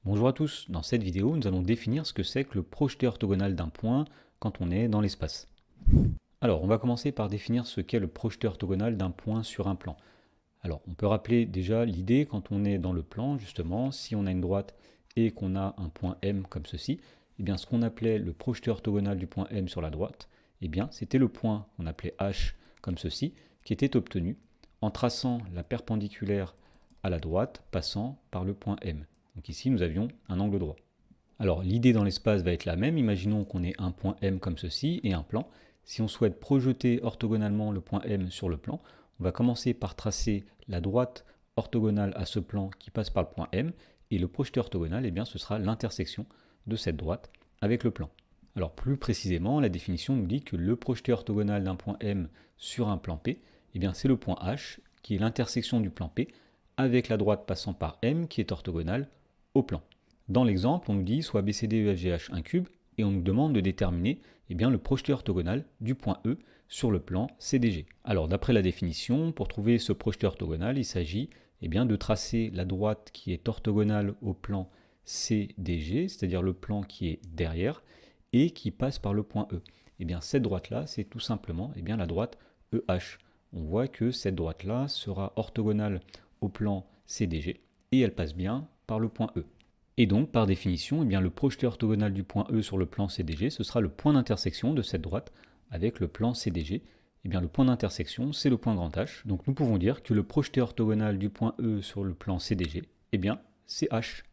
Bonjour à tous, dans cette vidéo nous allons définir ce que c'est que le projeté orthogonal d'un point quand on est dans l'espace. Alors on va commencer par définir ce qu'est le projeté orthogonal d'un point sur un plan. Alors on peut rappeler déjà l'idée quand on est dans le plan, justement, si on a une droite et qu'on a un point M comme ceci, eh bien ce qu'on appelait le projeté orthogonal du point M sur la droite, eh bien c'était le point qu'on appelait H comme ceci, qui était obtenu en traçant la perpendiculaire à la droite passant par le point M. Donc ici, nous avions un angle droit. Alors l'idée dans l'espace va être la même. Imaginons qu'on ait un point M comme ceci et un plan. Si on souhaite projeter orthogonalement le point M sur le plan, on va commencer par tracer la droite orthogonale à ce plan qui passe par le point M. Et le projeté orthogonal, eh bien, ce sera l'intersection de cette droite avec le plan. Alors plus précisément, la définition nous dit que le projeté orthogonal d'un point M sur un plan P, eh bien, c'est le point H qui est l'intersection du plan P avec la droite passant par M qui est orthogonale au plan. Dans l'exemple, on nous dit soit BCD EFGH un cube et on nous demande de déterminer le projeté orthogonal du point E sur le plan CDG. Alors d'après la définition, pour trouver ce projeté orthogonal, il s'agit de tracer la droite qui est orthogonale au plan CDG, c'est-à-dire le plan qui est derrière, et qui passe par le point E. Cette droite-là, c'est tout simplement la droite EH. On voit que cette droite-là sera orthogonale au plan CDG, et elle passe bien par le point E. Et donc, par définition, le projeté orthogonal du point E sur le plan CDG, ce sera le point d'intersection de cette droite avec le plan CDG. Le point d'intersection, c'est le point grand H. Donc nous pouvons dire que le projeté orthogonal du point E sur le plan CDG, c'est H.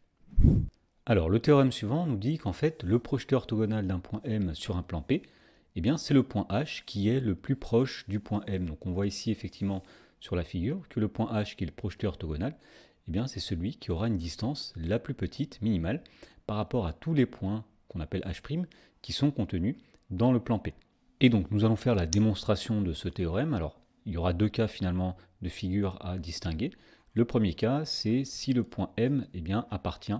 Alors, le théorème suivant nous dit qu'en fait, le projeté orthogonal d'un point M sur un plan P, c'est le point H qui est le plus proche du point M. Donc on voit ici effectivement sur la figure que le point H qui est le projeté orthogonal, c'est celui qui aura une distance la plus petite, minimale, par rapport à tous les points qu'on appelle H' qui sont contenus dans le plan P. Et donc nous allons faire la démonstration de ce théorème. Alors il y aura deux cas finalement de figure à distinguer. Le premier cas, c'est si le point M appartient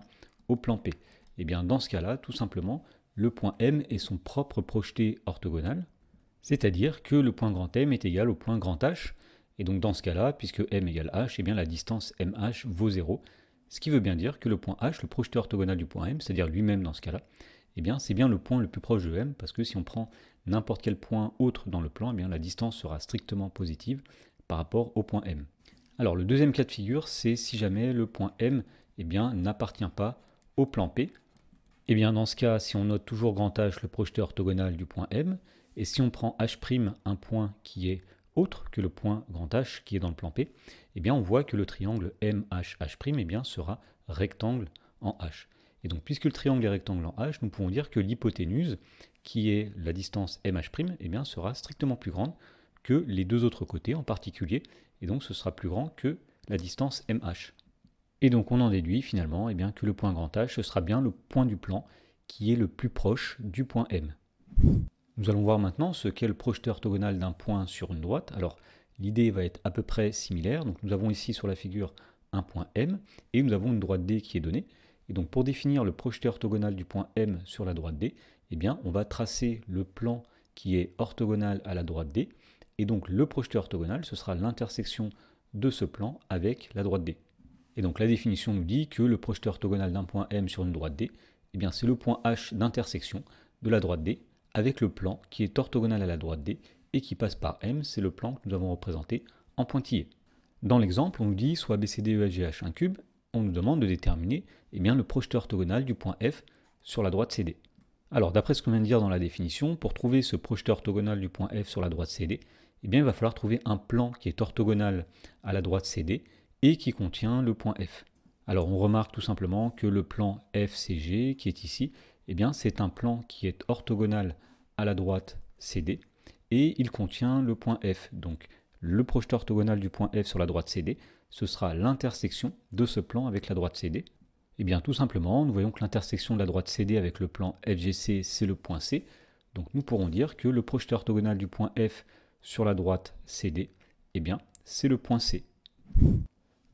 au plan P. Dans ce cas-là, tout simplement, le point M est son propre projeté orthogonal, c'est-à-dire que le point grand M est égal au point grand H, et donc dans ce cas-là, puisque M égale H, la distance MH vaut 0, ce qui veut bien dire que le point H, le projeté orthogonal du point M, c'est-à-dire lui-même dans ce cas-là, c'est bien le point le plus proche de M, parce que si on prend n'importe quel point autre dans le plan, la distance sera strictement positive par rapport au point M. Alors le deuxième cas de figure, c'est si jamais le point M n'appartient pas au plan P. Dans ce cas, si on note toujours grand H, le projeté orthogonal du point M, et si on prend H', un point qui est autre que le point grand H qui est dans le plan P, on voit que le triangle MHH' sera rectangle en H. Et donc, puisque le triangle est rectangle en H, nous pouvons dire que l'hypoténuse, qui est la distance MH', sera strictement plus grande que les deux autres côtés en particulier, et donc ce sera plus grand que la distance MH. Et donc on en déduit finalement que le point grand H, ce sera bien le point du plan qui est le plus proche du point M. Nous allons voir maintenant ce qu'est le projeté orthogonal d'un point sur une droite. Alors l'idée va être à peu près similaire. Donc nous avons ici sur la figure un point M et nous avons une droite D qui est donnée. Et donc pour définir le projeté orthogonal du point M sur la droite D, on va tracer le plan qui est orthogonal à la droite D. Et donc le projeté orthogonal, ce sera l'intersection de ce plan avec la droite D. Et donc la définition nous dit que le projeté orthogonal d'un point M sur une droite D, c'est le point H d'intersection de la droite D avec le plan qui est orthogonal à la droite D et qui passe par M, c'est le plan que nous avons représenté en pointillé. Dans l'exemple, on nous dit soit BCD EFGH un cube, on nous demande de déterminer le projeté orthogonal du point F sur la droite CD. Alors d'après ce qu'on vient de dire dans la définition, pour trouver ce projeté orthogonal du point F sur la droite CD, il va falloir trouver un plan qui est orthogonal à la droite CD et qui contient le point F. Alors on remarque tout simplement que le plan FCG qui est ici, c'est un plan qui est orthogonal à la droite CD et il contient le point F. Donc le projeté orthogonal du point F sur la droite CD, ce sera l'intersection de ce plan avec la droite CD. Tout simplement, nous voyons que l'intersection de la droite CD avec le plan FGC, c'est le point C. Donc nous pourrons dire que le projeté orthogonal du point F sur la droite CD, c'est le point C.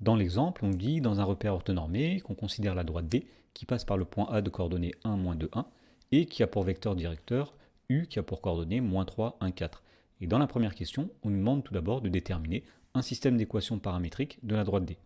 Dans l'exemple, on dit dans un repère orthonormé qu'on considère la droite D qui passe par le point A de coordonnées 1, moins 2, 1 et qui a pour vecteur directeur U qui a pour coordonnées moins 3, 1, 4. Et dans la première question, on nous demande tout d'abord de déterminer un système d'équations paramétriques de la droite D.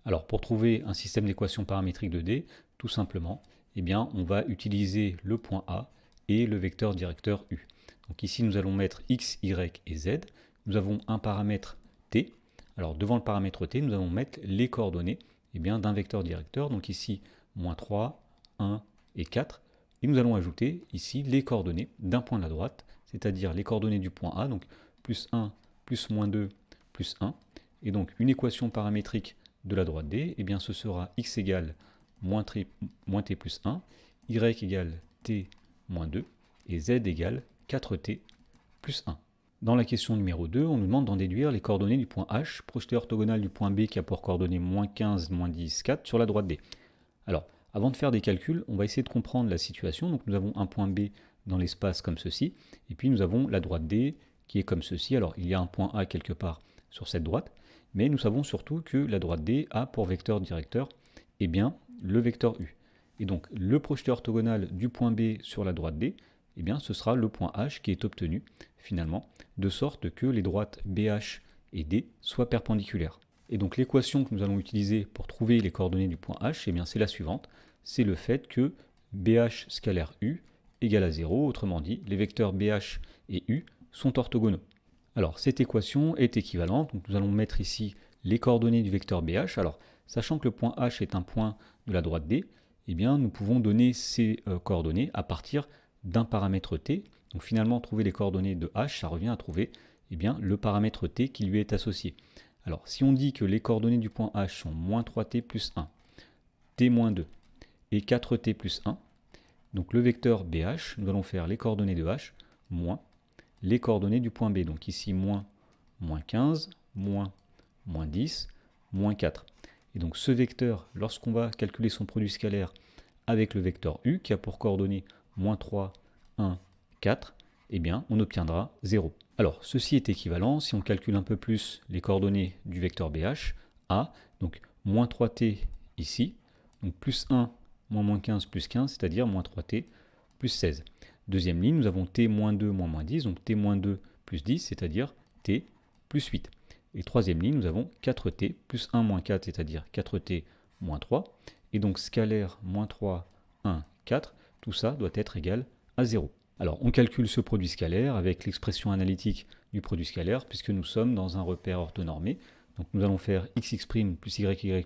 Alors pour trouver un système d'équations paramétriques de D, tout simplement, eh bien, on va utiliser le point A et le vecteur directeur U. Donc ici nous allons mettre X, Y et Z. Nous avons un paramètre T. Alors devant le paramètre T, nous allons mettre les coordonnées d'un vecteur directeur. Donc ici, moins 3, 1 et 4. Et nous allons ajouter ici les coordonnées d'un point de la droite, c'est-à-dire les coordonnées du point A, donc plus 1, plus moins 2, plus 1. Et donc une équation paramétrique de la droite D, eh bien ce sera x égale moins t plus 1, y égale t moins 2 et z égale 4t plus 1. Dans la question numéro 2, on nous demande d'en déduire les coordonnées du point H, projeté orthogonal du point B qui a pour coordonnées moins 15, moins 10, 4 sur la droite D. Alors, avant de faire des calculs, on va essayer de comprendre la situation. Donc nous avons un point B dans l'espace comme ceci, et puis nous avons la droite D qui est comme ceci. Alors il y a un point A quelque part sur cette droite, mais nous savons surtout que la droite D a pour vecteur directeur le vecteur U. Et donc le projeté orthogonal du point B sur la droite D, ce sera le point H qui est obtenu finalement, de sorte que les droites BH et D soient perpendiculaires. Et donc l'équation que nous allons utiliser pour trouver les coordonnées du point H, c'est la suivante. C'est le fait que BH scalaire U égale à 0, autrement dit, les vecteurs BH et U sont orthogonaux. Alors cette équation est équivalente, donc nous allons mettre ici les coordonnées du vecteur BH. Alors sachant que le point H est un point de la droite D, nous pouvons donner ces coordonnées à partir d'un paramètre T. Donc finalement, trouver les coordonnées de H, ça revient à trouver le paramètre T qui lui est associé. Alors si on dit que les coordonnées du point H sont moins 3t plus 1, t moins 2 et 4t plus 1, donc le vecteur BH, nous allons faire les coordonnées de H moins les coordonnées du point B. Donc ici moins 15, moins 10, moins 4. Et donc ce vecteur, lorsqu'on va calculer son produit scalaire avec le vecteur U, qui a pour coordonnées moins 3, 1, 4, on obtiendra 0. Alors, ceci est équivalent, si on calcule un peu plus les coordonnées du vecteur BH, à, donc, moins 3t ici, donc plus 1, moins 15, plus 15, c'est-à-dire moins 3t, plus 16. Deuxième ligne, nous avons t moins 2, moins 10, donc t moins 2, plus 10, c'est-à-dire t plus 8. Et troisième ligne, nous avons 4t plus 1 moins 4, c'est-à-dire 4t moins 3. Et donc scalaire moins 3, 1, 4, tout ça doit être égal à 0. Alors on calcule ce produit scalaire avec l'expression analytique du produit scalaire puisque nous sommes dans un repère orthonormé. Donc nous allons faire xx' plus yy'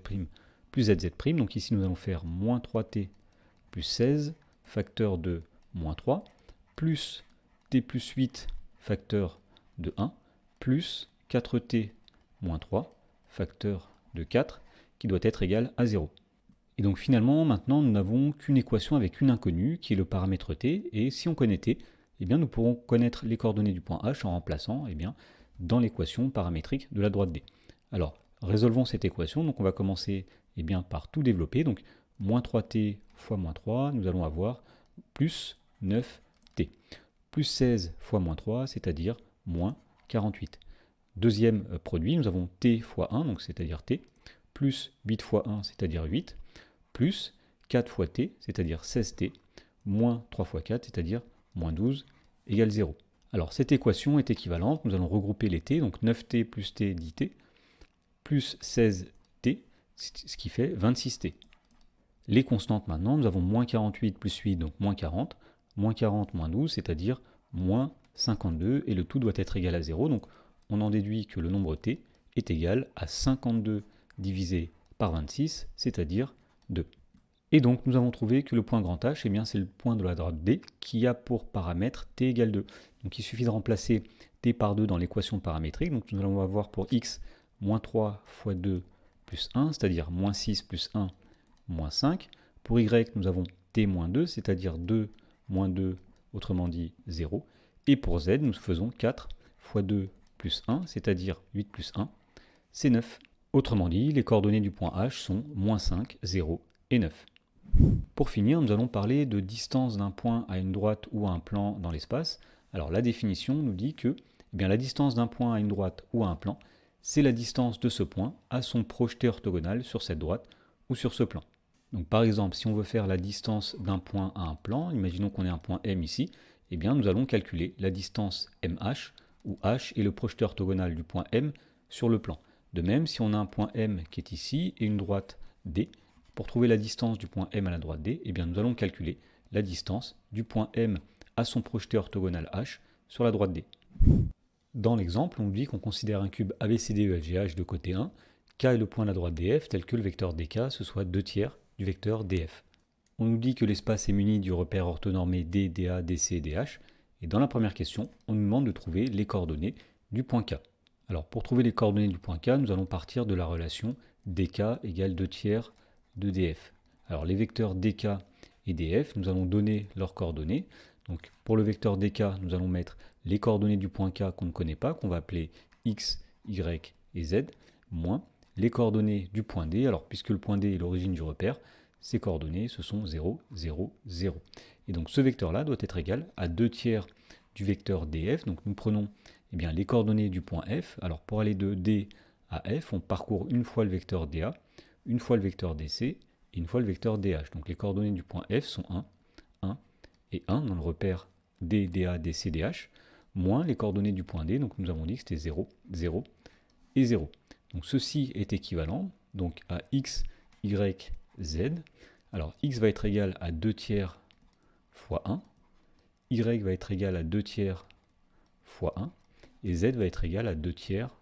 plus zz'. Donc ici nous allons faire moins 3t plus 16 facteur de moins 3 plus t plus 8 facteur de 1 plus 4t moins 3 facteur de 4 qui doit être égal à 0. Et donc finalement, maintenant, nous n'avons qu'une équation avec une inconnue qui est le paramètre t, et si on connaît t, nous pourrons connaître les coordonnées du point H en remplaçant dans l'équation paramétrique de la droite D. Alors, résolvons cette équation, donc on va commencer par tout développer, donc moins 3t fois moins 3, nous allons avoir plus 9t, plus 16 fois moins 3, c'est-à-dire moins 48. Deuxième produit, nous avons t fois 1, donc c'est-à-dire t, plus 8 fois 1, c'est-à-dire 8, plus 4 fois t, c'est-à-dire 16t, moins 3 fois 4, c'est-à-dire moins 12, égale 0. Alors cette équation est équivalente, nous allons regrouper les t, donc 9t plus t dit t, plus 16t, ce qui fait 26t. Les constantes maintenant, nous avons moins 48 plus 8, donc moins 40 moins 12, c'est-à-dire moins 52, et le tout doit être égal à 0, donc on en déduit que le nombre t est égal à 52 divisé par 26, c'est-à-dire 2. Et donc nous avons trouvé que le point grand H, c'est le point de la droite D qui a pour paramètre t égale 2. Donc il suffit de remplacer t par 2 dans l'équation paramétrique. Donc nous allons avoir pour x moins 3 fois 2 plus 1, c'est-à-dire moins 6 plus 1, moins 5. Pour y, nous avons t moins 2, c'est-à-dire 2 moins 2, autrement dit 0. Et pour z, nous faisons 4 fois 2 plus 1, c'est-à-dire 8 plus 1, c'est 9. Autrement dit, les coordonnées du point H sont moins 5, 0 et 9. Pour finir, nous allons parler de distance d'un point à une droite ou à un plan dans l'espace. Alors la définition nous dit que la distance d'un point à une droite ou à un plan, c'est la distance de ce point à son projeté orthogonal sur cette droite ou sur ce plan. Donc par exemple, si on veut faire la distance d'un point à un plan, imaginons qu'on ait un point M ici, nous allons calculer la distance MH, où H est le projeté orthogonal du point M sur le plan. De même, si on a un point M qui est ici et une droite D, pour trouver la distance du point M à la droite D, eh bien nous allons calculer la distance du point M à son projeté orthogonal H sur la droite D. Dans l'exemple, on nous dit qu'on considère un cube ABCDEFGH de côté 1, K est le point à la droite DF, tel que le vecteur DK, ce soit 2 tiers du vecteur DF. On nous dit que l'espace est muni du repère orthonormé D, DA, DC et DH, et dans la première question, on nous demande de trouver les coordonnées du point K. Alors pour trouver les coordonnées du point K, nous allons partir de la relation DK égale 2 tiers de DF. Alors les vecteurs DK et DF, nous allons donner leurs coordonnées. Donc pour le vecteur DK, nous allons mettre les coordonnées du point K qu'on ne connaît pas, qu'on va appeler X, Y et Z, moins les coordonnées du point D. Alors puisque le point D est l'origine du repère, ces coordonnées, ce sont 0, 0, 0. Et donc ce vecteur-là doit être égal à 2 tiers du vecteur DF. Donc nous prenons bien, les coordonnées du point F. Alors pour aller de D à F, on parcourt une fois le vecteur DA, une fois le vecteur DC et une fois le vecteur DH. Donc les coordonnées du point F sont 1, 1 et 1 dans le repère D, DA, DC, DH, moins les coordonnées du point D. Donc nous avons dit que c'était 0, 0 et 0. Donc ceci est équivalent donc à X, Y, Z. Alors x va être égal à 2 tiers fois 1, y va être égal à 2 tiers fois 1, et z va être égal à 2 tiers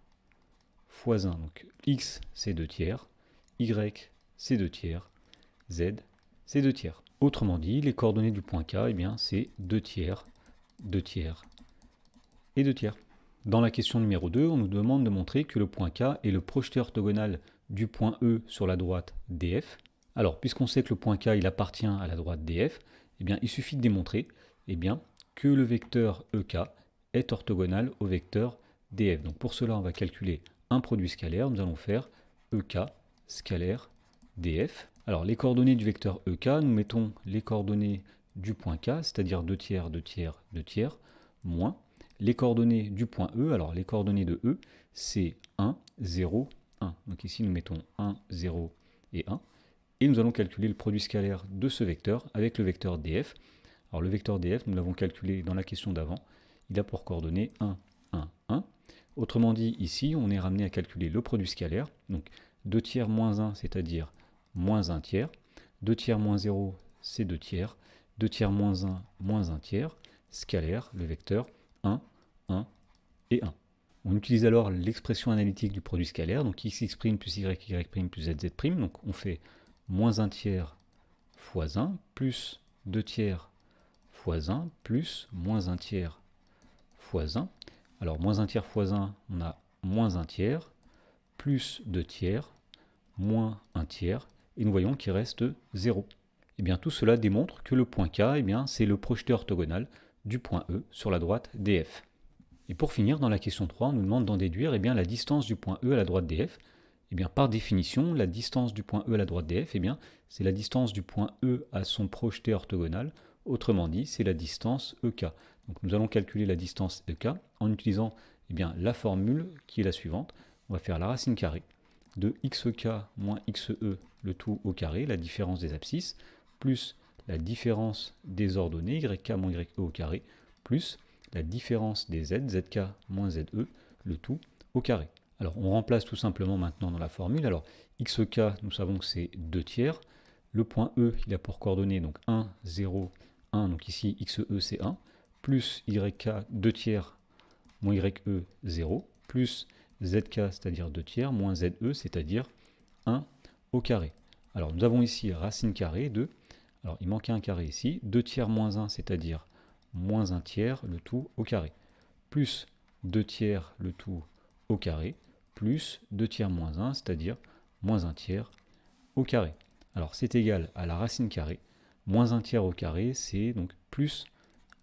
fois 1. Donc x c'est 2 tiers, y c'est 2 tiers, z c'est 2 tiers. Autrement dit, les coordonnées du point K, eh bien, c'est 2 tiers, 2 tiers et 2 tiers. Dans la question numéro 2, on nous demande de montrer que le point K est le projeté orthogonal du point E sur la droite DF. Alors, puisqu'on sait que le point K il appartient à la droite DF, eh bien, il suffit de démontrer que le vecteur EK est orthogonal au vecteur DF. Donc pour cela, on va calculer un produit scalaire. Nous allons faire EK scalaire DF. Alors les coordonnées du vecteur EK, nous mettons les coordonnées du point K, c'est-à-dire 2 tiers, 2 tiers, 2 tiers, moins les coordonnées du point E. Alors les coordonnées de E, c'est 1, 0, 1. Donc ici, nous mettons 1, 0 et 1. Et nous allons calculer le produit scalaire de ce vecteur avec le vecteur df. Alors le vecteur df, nous l'avons calculé dans la question d'avant. Il a pour coordonnées 1, 1, 1. Autrement dit, ici, on est ramené à calculer le produit scalaire. Donc 2 tiers moins 1, c'est-à-dire moins 1 tiers. 2 tiers moins 0, c'est 2 tiers. 2 tiers moins 1, moins 1 tiers. Scalaire, le vecteur 1, 1 et 1. On utilise alors l'expression analytique du produit scalaire. Donc x' plus y' plus zz'. Donc on fait moins 1 tiers fois 1, plus 2 tiers fois 1, plus moins 1 tiers fois 1. Alors moins 1 tiers fois 1, on a moins 1 tiers, plus 2 tiers, moins 1 tiers, et nous voyons qu'il reste 0. Et bien tout cela démontre que le point K, c'est le projeté orthogonal du point E sur la droite DF. Et pour finir, dans la question 3, on nous demande d'en déduire la distance du point E à la droite DF. Par définition, la distance du point E à la droite DF, c'est la distance du point E à son projeté orthogonal. Autrement dit, c'est la distance EK. Donc nous allons calculer la distance EK en utilisant la formule qui est la suivante. On va faire la racine carrée de xk moins xe, le tout au carré, la différence des abscisses, plus la différence des ordonnées, yk moins ye au carré, plus la différence des z, zk moins ze, le tout au carré. Alors on remplace tout simplement maintenant dans la formule. Alors xk, nous savons que c'est 2 tiers. Le point E, il a pour coordonnées donc 1, 0, 1. Donc ici xe c'est 1. Plus yk 2 tiers moins ye 0. Plus zk c'est-à-dire 2 tiers moins ze c'est-à-dire 1 au carré. Alors nous avons ici racine carrée de, alors il manquait un carré ici, 2 tiers moins 1 c'est-à-dire moins 1 tiers le tout au carré. Plus 2 tiers le tout au carré, plus 2 tiers moins 1, c'est-à-dire moins 1 tiers au carré. Alors c'est égal à la racine carrée, moins 1 tiers au carré, c'est donc plus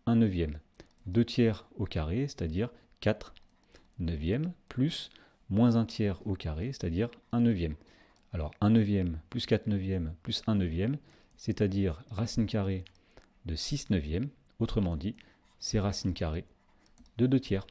1 neuvième. 2 tiers au carré, c'est-à-dire 4 neuvièmes, plus moins 1 tiers au carré, c'est-à-dire 1 neuvième. Alors 1 neuvième plus 4 neuvièmes plus 1 neuvième, c'est-à-dire racine carrée de 6 neuvièmes. Autrement dit, c'est racine carrée de 2 tiers.